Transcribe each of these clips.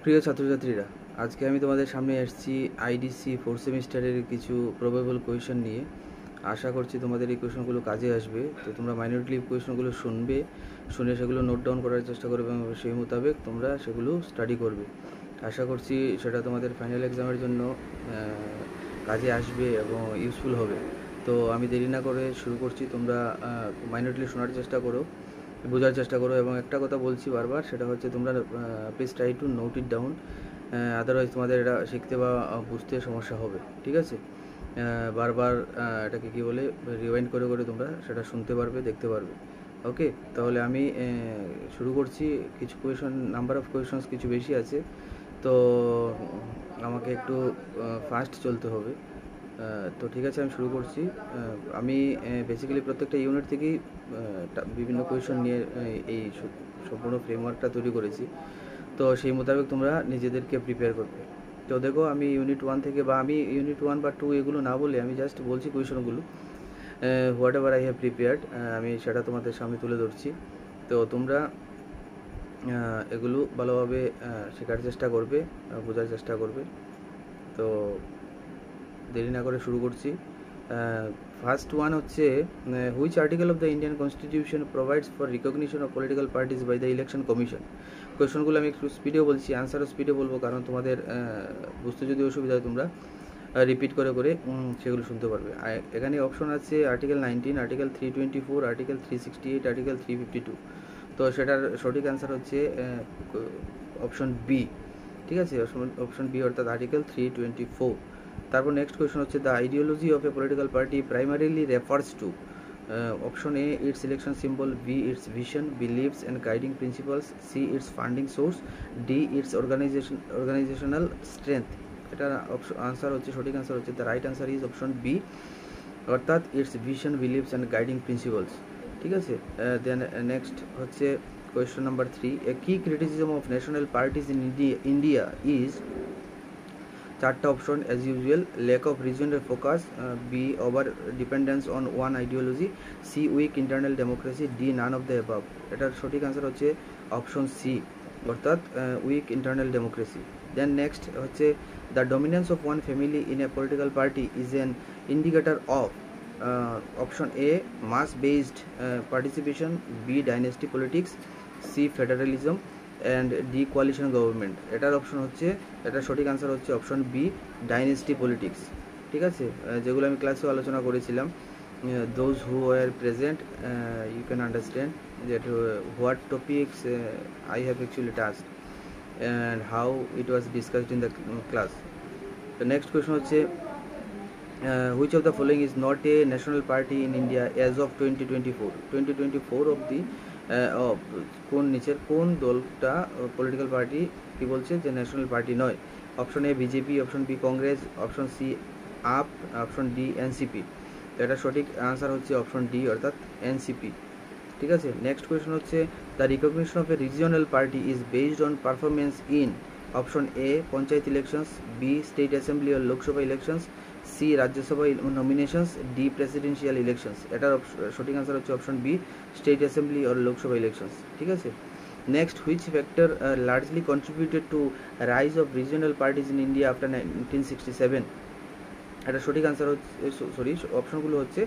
প্রিয় ছাত্রছাত্রীরা, আজকে আমি তোমাদের সামনে এসেছি আইডিসি 4th সেমিস্টারের কিছু প্রবেবল কোয়েশন নিয়ে। আশা করছি তোমাদের এই কোয়েশনগুলো কাজে আসবে। তো তোমরা মাইনরিটি কোয়েশনগুলো শুনে সেগুলো নোট ডাউন করার চেষ্টা করবে এবং সেই মোতাবেক তোমরা সেগুলো স্টাডি করবে। আশা করছি সেটা তোমাদের ফাইনাল এক্সামের জন্য কাজে আসবে এবং ইউজফুল হবে। তো আমি দেরি না করে শুরু করছি। তোমরা মাইনরিটি শোনার চেষ্টা করো, বোঝার চেষ্টা করো, এবং একটা কথা বলছি বারবার, সেটা হচ্ছে তোমরা please try to note it down, otherwise তোমাদের এটা শিখতে বা বুঝতে সমস্যা হবে। ঠিক আছে? বারবার এটাকে কী বলে রিওয়াইন্ড করে করে তোমরা সেটা শুনতে পারবে, দেখতে পারবে। ওকে, তাহলে আমি শুরু করছি। কিছু কোয়েশন, নাম্বার অফ কোয়েশনস কিছু বেশি আছে, তো আমাকে একটু ফাস্ট চলতে হবে। তো ঠিক আছে, আমি শুরু করছি। আমি বেসিক্যালি প্রত্যেকটা ইউনিট থেকেই বিভিন্ন কোয়েশন নিয়ে এই সম্পূর্ণ ফ্রেমওয়ার্কটা তৈরি করেছি। তো সেই মোতাবেক তোমরা নিজেদেরকে প্রিপেয়ার করবে। তো দেখো, আমি ইউনিট 1 থেকে, বা আমি ইউনিট 1 বা 2 এগুলো না বলে আমি জাস্ট বলছি কোয়েশনগুলো, whatever I have prepared, আমি সেটা তোমাদের সামনে তুলে ধরছি। তো তোমরা এগুলো ভালোভাবে শেখার চেষ্টা করবে, বোঝার চেষ্টা করবে। তো দেরি না করে শুরু করছি। ফার্স্ট ওয়ান হচ্ছে, which article of the Indian constitution provides for recognition of political parties by the election commission. কোয়েশনগুলো আমি একটু স্পিডেও বলছি, আনসারও স্পিডে বলবো, কারণ তোমাদের বুঝতে যদি অসুবিধা হয় তোমরা রিপিট করে করে সেগুলো শুনতে পারবে। এখানে অপশন আছে আর্টিকেল 19, আর্টিকেল 324, আর্টিকেল 368, আর্টিকেল 352। তো সেটার সঠিক অ্যান্সার হচ্ছে অপশন বি। ঠিক আছে, অপশন বি, অর্থাৎ আর্টিকেল 324। তারপর নেক্সট কোয়েশন হচ্ছে, the ideology of a political party primarily refers to. Option A, its election symbol; B, its vision, beliefs and guiding principles; C, its funding source; D, its organisational strength. এটার answer হচ্ছে, সঠিক answer হচ্ছে, the right answer is option B, অর্থাৎ its vision, beliefs and guiding principles. ঠিক আছে, then next হচ্ছে question number 3, a key criticism of national parties in India is. চারটা option as usual: lack of regional focus; B, over dependence on one ideology; C, weak internal democracy; D, none of the above. এটার সঠিক answer হচ্ছে option C, অর্থাৎ weak internal democracy. Then next হচ্ছে, the dominance of one family in a political party is an indicator of. Option A, mass based participation; B, dynasty politics; C, federalism; and D, coalition government. এটার option হচ্ছে, এটার সঠিক answer হচ্ছে option B, dynasty politics. ঠিক আছে, যেগুলো আমি ক্লাসেও আলোচনা করেছিলাম। Those who are present, you can understand that what topics I have actually tasked and how it was discussed in the class. তো নেক্সট কোয়েশন হচ্ছে, which of the following is not a national party in India as of 2024 অবধি কোন নিচের কোন দলটা political party কি বলছে যে ন্যাশনাল পার্টি নয়? Option A, BJP; option B, Congress; option C, AAP; option D, NCP. তো এটা সঠিক আনসার হচ্ছে অপশন ডি, অর্থাৎ এনসিপি। ঠিক আছে, নেক্সট কোয়েশন হচ্ছে, the recognition of a regional party is based on performance in. Option A, panchayat elections; B, state assembly ও Lok Sabha elections; C, Rajya Sabha nominations; D, presidential elections. এটার সঠিক আনসার হচ্ছে অপশন বি, স্টেট অ্যাসেম্বলি আর Lok Sabha elections. ঠিক আছে, next, which factor largely contributed to rise of regional parties in India after 1967? এটা সঠিক answer হচ্ছে, অপশনগুলো হচ্ছে,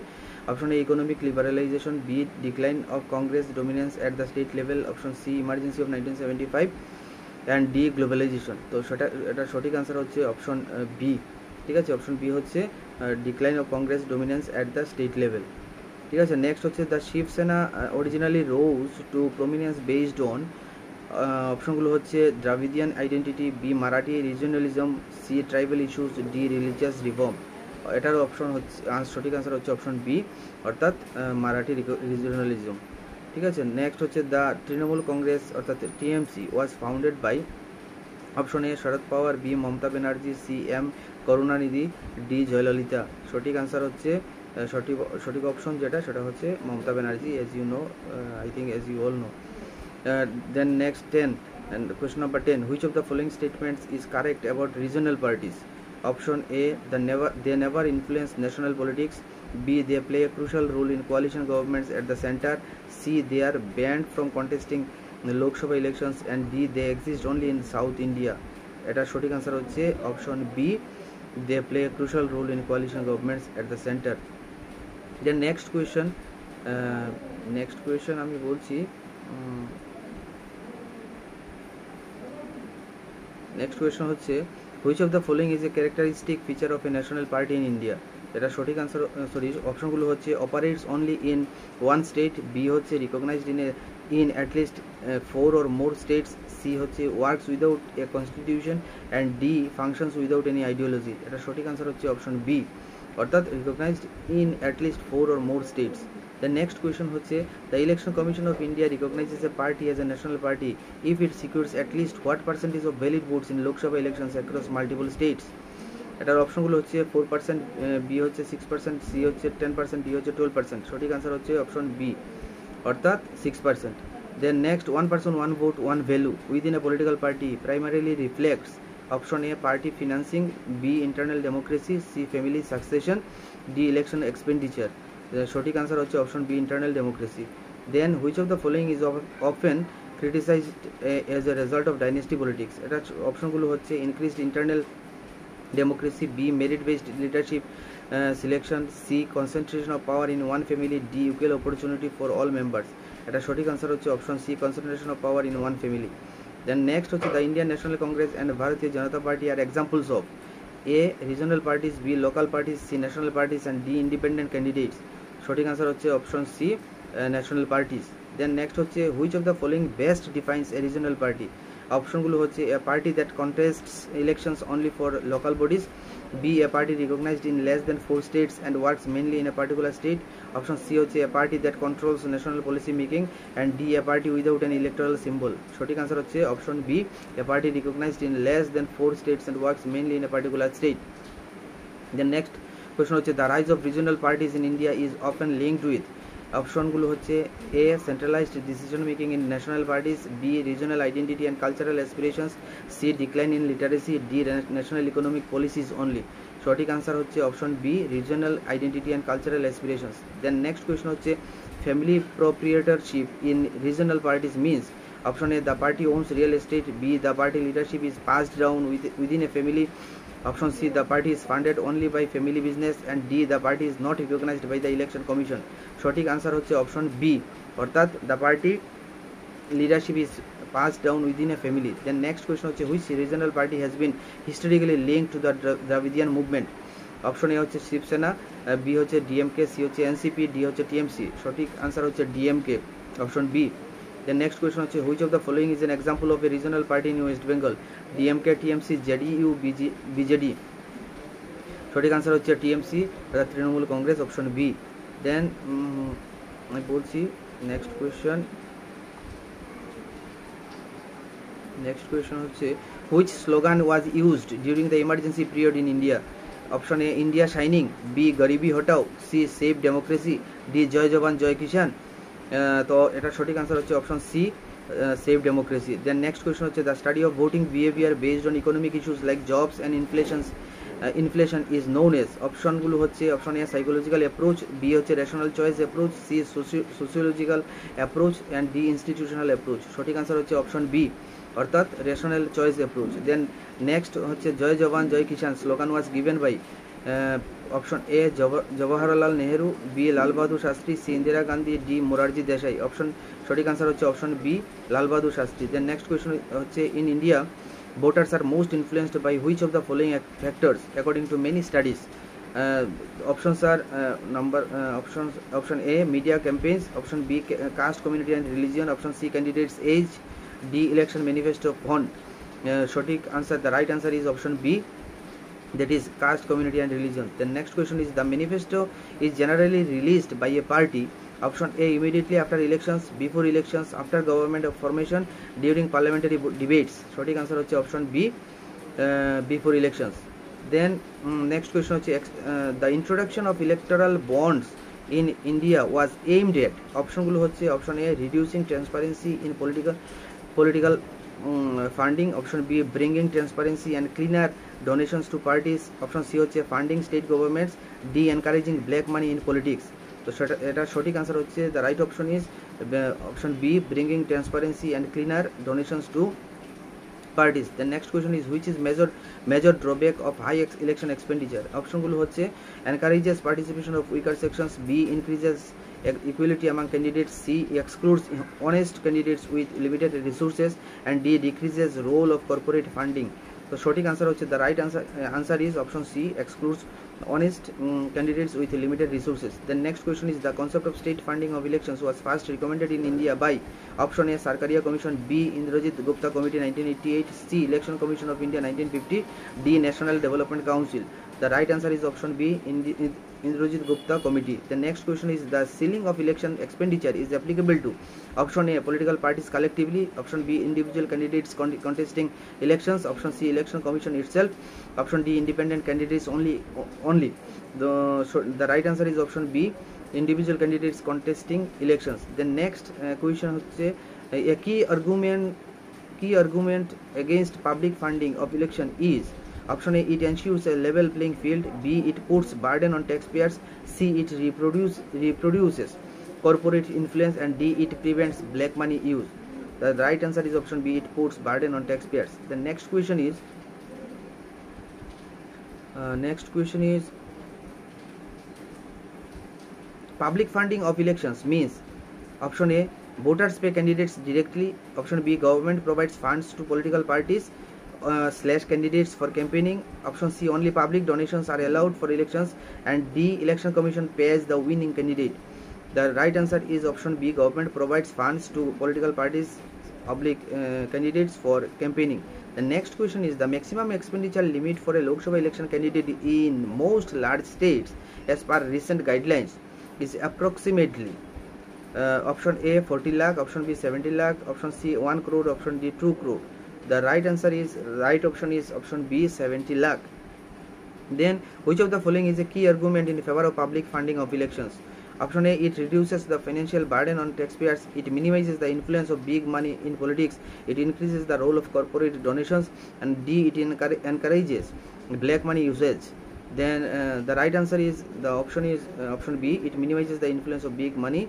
option A, economic liberalisation; B, decline of Congress dominance at the state level; option C, emergency of 1975; and D, globalisation. তো এটা সঠিক answer হচ্ছে option B. ঠিক আছে, অপশন বি হচ্ছে decline of Congress dominance at the state level. ঠিক আছে, next হচ্ছে, the Shiv Sena originally rose to prominence based on. অপশনগুলো হচ্ছে, Dravidian identity; B, Marathi regionalism; C, tribal issues; D, religious reform. এটার অপশন হচ্ছে, সঠিক আনসার হচ্ছে অপশন বি, অর্থাৎ মারাঠি রিজিওনালিজম। ঠিক আছে, নেক্সট হচ্ছে, দ্য তৃণমূল কংগ্রেস অর্থাৎ TMC was founded by. Option A, Sharad Pawar; B, Mamata Banerjee; C, M Karunanidhi; D, Jayalalithaa. সঠিক আনসার হচ্ছে, সঠিক অপশন যেটা, সেটা হচ্ছে Mamata Banerjee, as you know, I think as you all know. Then next 10, and question number 10, which of the following statements is correct about regional parties? Option A, they never influence national politics; B, they play a crucial role in coalition governments at the center; C, they are banned from contesting Lok Sabha elections and D they exist only in South India. এটা সঠিক answer হচ্ছে option B, they play a crucial role in coalition governments at the centre. Then next question আমি বলছি, next question হচ্ছে which of the following is a characteristic feature of a national party in India. এটা সঠিক answer, অপশনগুলো হচ্ছে operates only in one state, B হচ্ছে recognised in at least 4 or more states, C হচ্ছে works without a constitution and D functions without any ideology. এটা সঠিক answer হচ্ছে option B, অর্থাৎ recognised in at least 4 or more states। The next question হচ্ছে the Election Commission of India recognizes a party as a national party if it secures at least what percentage of valid votes in Lok Sabha elections across multiple states। এটার অপশনগুলো হচ্ছে 4%, B হচ্ছে 6%, C হচ্ছে 10%, D হচ্ছে 12%। সঠিক answer হচ্ছে option B, অর্থাৎ 6%। Then next, one person one vote one value within a political party primarily reflects option A party financing, B internal democracy, C family succession, D election expenditure। সঠিক answer হচ্ছে option B, internal democracy. Then which of the following is often criticised as a result of dynasty politics. এটা অপশনগুলো হচ্ছে increased internal democracy, B merit based leadership selection, C concentration of power in one family, D equal opportunity for all members. এটা সঠিক answer হচ্ছে option C, concentration of power in one family. Then next হচ্ছে the Indian National Congress and Bharatiya Janata party are examples of A regional parties, B local parties, C national parties and D independent candidates. সঠিক answer হচ্ছে option C, national parties. Then next হচ্ছে which of the following best defines a regional party. অপশনগুলো হচ্ছে এ party that contests elections only for local bodies, B A party recognised in less than 4 states and works mainly in a particular state, option C হচ্ছে এ party that controls national policy making, and D A party without an electoral symbol. সঠিক answer হচ্ছে option B, A party recognised in less than 4 states and works mainly in a particular state। Then next question হচ্ছে the rise of regional parties in India is often linked with. অপশনগুলো হচ্ছে A centralized decision making in national parties, B regional identity and cultural aspirations, C decline in literacy, D national economic policies only. সঠিক answer হচ্ছে option B, regional identity and cultural aspirations. Then next question হচ্ছে family proprietorship in regional parties means. Option A the party owns real estate, B the party leadership is passed down within a family, option C the party is funded only by family business, and D the party is not recognized by the election commission। সঠিক answer হচ্ছে option B, অর্থাৎ the party leadership is passed down within a family। Then next question হচ্ছে which regional party has been historically linked to the Dravidian movement। Option A হচ্ছে Shiv Sena, B হচ্ছে DMK, C হচ্ছে NCP, D হচ্ছে TMC. সঠিক answer হচ্ছে DMK, option B. The next question হচ্ছে which of the following is an example of a regional party in West Bengal, DMK, TMC, JDU, BJD। সঠিক answer হচ্ছে TMC, অর্থাৎ Trinamool Congress, option B. দেন আমি বলছি next question হচ্ছে which slogan was used during the emergency period in India। Option A India shining, B Garibi Hatao, C save democracy, D Jai Jawan Jai Kisan. তো এটা সঠিক answer হচ্ছে option C, save democracy. Then next question হচ্ছে the study of voting behaviour based on economic issues like jobs and inflation is known as. অপশনগুলো হচ্ছে option A psychological approach, B হচ্ছে rational choice approach, C sociological approach, and D institutional approach. সঠিক answer হচ্ছে option B, অর্থাৎ rational choice approach. Then next হচ্ছে Jai Jawan Jai Kisan slogan was given by. Option A Jawaharlal Nehru, B Lal Bahadur Shastri, C Indira Gandhi, D Morarji Desai. সঠিক answer হচ্ছে option B, Lal Bahadur Shastri. Then next question হচ্ছে in India voters are most influenced by which of the following factors according to many studies। options are option A media campaigns, option B caste community and religion, option C candidates age, D election manifesto font। সঠিক answer, the right answer is option B, that is caste community and religion। The next question is the manifesto is generally released by a party। option A immediately after elections, before elections, after government formation, during parliamentary debates। সঠিক answer হচ্ছে option B, before elections. Then next question হচ্ছে the introduction of electoral bonds in India was aimed at. অপশনগুলো হচ্ছে option A reducing transparency in political funding, option B bringing transparency and cleaner donations to parties, option C হচ্ছে funding state governments, D encouraging black money in politics. তো এটা সঠিক answer হচ্ছে the right option is Option B, bringing transparency and cleaner donations to parties. The next question is which is major drawback of high election expenditure. Option গুলো হচ্ছে encourages participation of weaker sections, B increases equality among candidates, C excludes honest candidates with limited resources, and D decreases role of corporate funding. So সঠিক answer হচ্ছে the right answer is option C, excludes honest candidates with limited resources. The next question is the concept of state funding of elections was first recommended in India by option A, Sarkaria Commission, B, Indrajit Gupta Committee 1988, C, Election Commission of India 1950, D, National Development Council. The right answer is option B, Indrajit Gupta Committee. The next question is the ceiling of election expenditure is applicable to option A, political parties collectively, option B, individual candidates contesting elections, option C, Election Commission itself, option D, independent candidates only. The right answer is option B, individual candidates contesting elections. The next question হচ্ছে a key argument against public funding of election is option A, it ensures a level playing field, B, it puts burden on taxpayers, C, it reproduces corporate influence, and D, it prevents black money use. The right answer is option B, it puts burden on taxpayers. The next question is public funding of elections means option A, voters pay candidates directly, option B, government provides funds to political parties / candidates for campaigning, option C, only public donations are allowed for elections, and D, Election Commission pays the winning candidate. The right answer is option B, government provides funds to political parties candidates for campaigning. The next question is the maximum expenditure limit for a Lok Sabha election candidate in most large states as per recent guidelines is approximately option A, 40 lakh, option B, 70 lakh, option C, 1 crore, option D, 2 crore. The right option is option B, 70 lakh. Then which of the following is a key argument in favor of public funding of elections? Option A, it reduces the financial burden on taxpayers, it minimizes the influence of big money in politics, it increases the role of corporate donations, and D, it encourages black money usage. Then the right answer is option B, it minimizes the influence of big money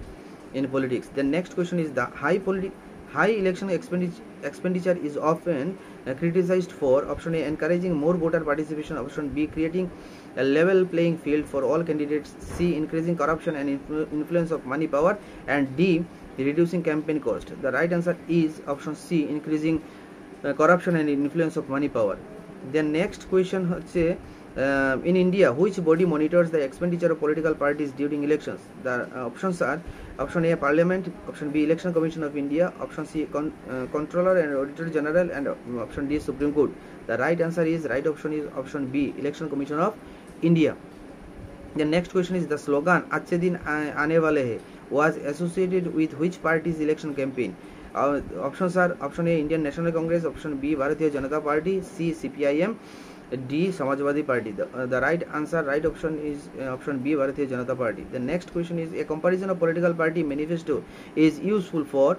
in politics. The next question is the high election expenditure is often criticized for option A, encouraging more voter participation, option B, creating a level playing field for all candidates, C, increasing corruption and influence of money power, and D, reducing campaign cost. The right answer is option C, increasing corruption and influence of money power. The next question হচ্ছে in India, which body monitors the expenditure of political parties during elections? The options are option A, Parliament, option B, Election Commission of India, option C, Controller and Auditor General, and option D, Supreme Court. The right option is option B, Election Commission of India. The next question is the slogan "Achhe din aane wale hai" was associated with which party's election campaign? Options are option A, Indian National Congress, option B, Bharatiya Janata Party, C, CPIM, D, Samajwadi Party. The right option is option B, Bharatiya Janata Party. The next question is a comparison of political party manifesto is useful for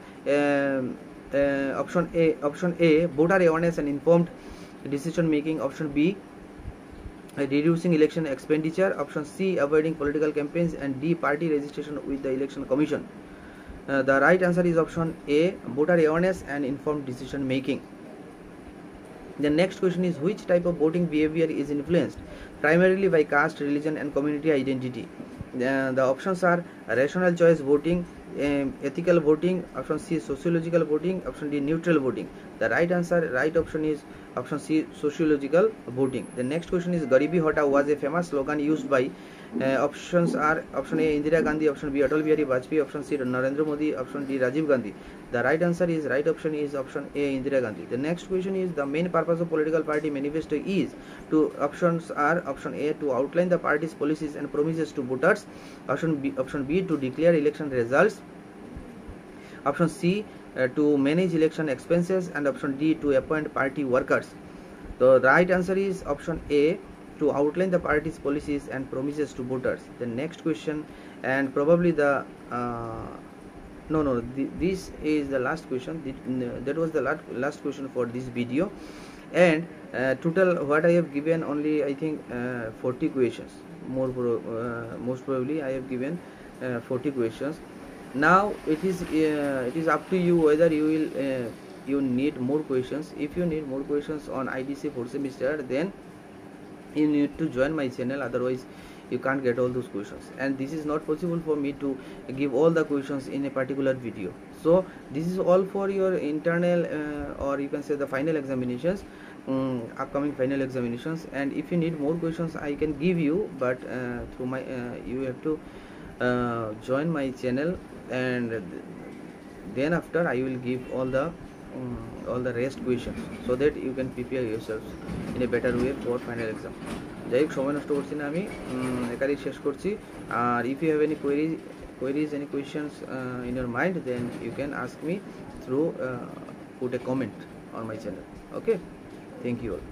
option A, voter awareness and informed decision making, option B, reducing election expenditure, option C, avoiding political campaigns, and D, party registration with the Election Commission. The right answer is option A, voter awareness and informed decision making. The next question is which type of voting behavior is influenced primarily by caste, religion, and community identity? The options are rational choice voting, ethical voting, option C, sociological voting, option D, neutral voting. The right option is option C, sociological voting. The next question is Garibi Hota was a famous slogan used by options are option A, Indira Gandhi, option B, Atal Bihari Vajpayee, option C, Narendra Modi, option D, Rajiv Gandhi. The right option is option A, Indira Gandhi. The next question is the main purpose of political party manifesto is options are option A, to outline the party's policies and promises to voters, option B, to declare election results, option C, to manage election expenses, and option D, to appoint party workers. The right answer is option A, to outline the party's policies and promises to voters. The next question, and probably this is the last question. That was the last question for this video, and total what I have given only I think 40 questions. Most probably I have given 40 questions. Now it is up to you whether you will you need more questions. If you need more questions on IDC 4th semester, then you need to join my channel, otherwise you can't get all those questions, and this is not possible for me to give all the questions in a particular video. So this is all for your internal or you can say the final examinations, upcoming final examinations. And if you need more questions I can give you, but through my you have to join my channel, and then after I will give all the rest questions, so that you can prepare yourselves in a better way for final exam. যাই হোক, সময় নষ্ট করছি না আমি, একারই শেষ করছি। আর if you have any queries, any questions in your mind, then you can ask me through put a comment on my channel. Okay, thank you all.